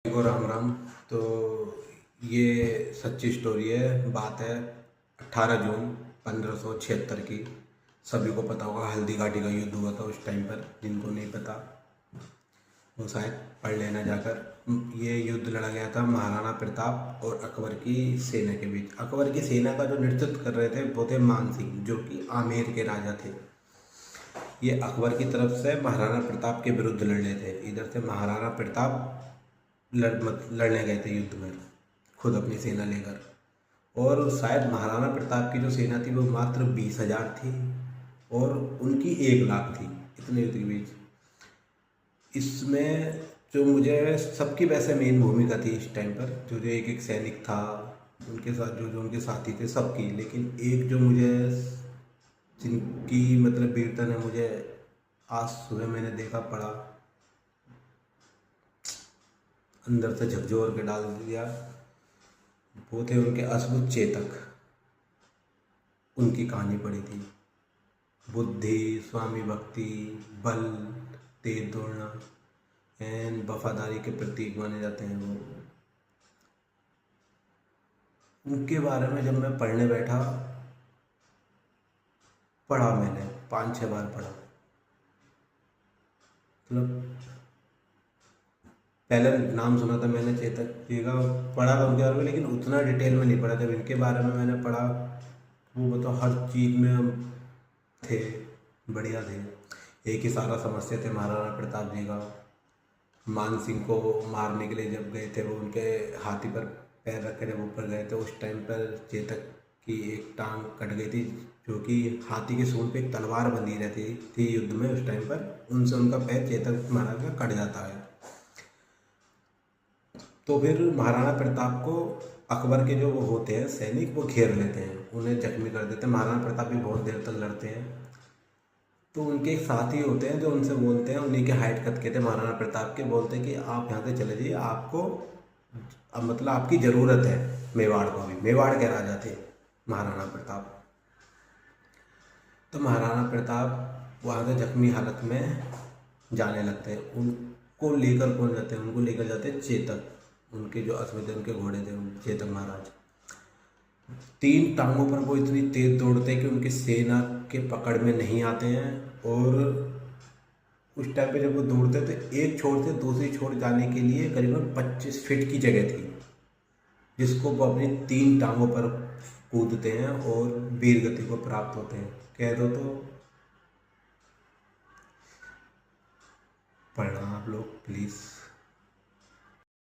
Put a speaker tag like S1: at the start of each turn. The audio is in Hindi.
S1: को राम राम। तो ये सच्ची स्टोरी है। बात है 18 जून 1576 की। सभी को पता होगा हल्दी घाटी का युद्ध हुआ था उस टाइम पर। जिनको नहीं पता वो शायद पढ़ लेना जाकर। ये युद्ध लड़ा गया था महाराणा प्रताप और अकबर की सेना के बीच। अकबर की सेना का जो नेतृत्व कर रहे थे वो थे मान सिंह, जो कि आमेर के राजा थे। ये अकबर की तरफ से महाराणा प्रताप के विरुद्ध लड़ रहे थे। इधर से महाराणा प्रताप लड़ने गए थे युद्ध में, खुद अपनी सेना लेकर। और शायद महाराणा प्रताप की जो सेना थी वो मात्र 20,000 थी और उनकी 1 लाख थी। इतने युद्ध के बीच इसमें जो मुझे सबकी वैसे मेन भूमिका थी इस टाइम पर, जो जो एक एक सैनिक था उनके साथ, जो जो उनके साथी थे सबकी। लेकिन एक जो मुझे, जिनकी मतलब वीरता ने मुझे आज सुबह मैंने देखा पड़ा, अंदर से झकझोर के डाल दिया, वो थे उनके अद्भुत चेतक। उनकी कहानी पढ़ी थी। बुद्धि, स्वामी भक्ति, बल, तेज दौड़ना एंड वफादारी के प्रतीक माने जाते हैं वो। उनके बारे में जब मैं पढ़ने बैठा, पढ़ा मैंने 5-6 बार पढ़ा। मतलब पहले नाम सुना था मैंने चेतक जी का, पढ़ा था उनके बारे में, लेकिन उतना डिटेल में नहीं पढ़ा। जब इनके बारे में मैंने पढ़ा, वो तो हर चीज़ में हम थे, बढ़िया थे। एक ही सारा समझते थे महाराणा प्रताप जी का। मान सिंह को मारने के लिए जब गए थे, वो उनके हाथी पर पैर रख कर जब ऊपर गए थे, उस टाइम पर चेतक की एक टांग कट गई थी, जो कि हाथी के सूंड पे एक तलवार बंधी रहती थी युद्ध में उस टाइम पर। उनसे उनका पैर चेतक महाराज का कट जाता है। तो फिर महाराणा प्रताप को अकबर के जो वो होते हैं सैनिक, वो घेर लेते हैं, उन्हें जख्मी कर देते हैं। महाराणा प्रताप भी बहुत देर तक लड़ते हैं। तो उनके एक साथी होते हैं जो उनसे बोलते हैं, उन्हीं के हाइट कद के थे महाराणा प्रताप के, बोलते हैं कि आप यहाँ से चले जाइए, आपको अब मतलब आपकी ज़रूरत है मेवाड़ को। भी मेवाड़ के राजा थे महाराणा प्रताप। तो महाराणा प्रताप वहाँ से जख्मी हालत में जाने लगते हैं। उनको लेकर कौन जाते हैं? उनको लेकर जाते हैं चेतक, उनके जो अश्व थे, उनके घोड़े थे चेतक महाराज। 3 टांगों पर वो इतनी तेज दौड़ते हैं कि उनकी सेना के पकड़ में नहीं आते हैं। और उस टाइम पे जब वो दौड़ते थे, एक छोर से दूसरी छोर जाने के लिए करीबन 25 फीट की जगह थी, जिसको वो अपनी 3 टांगों पर कूदते हैं और वीर गति को प्राप्त होते हैं। कह दो तो पढ़ना आप लोग प्लीज़।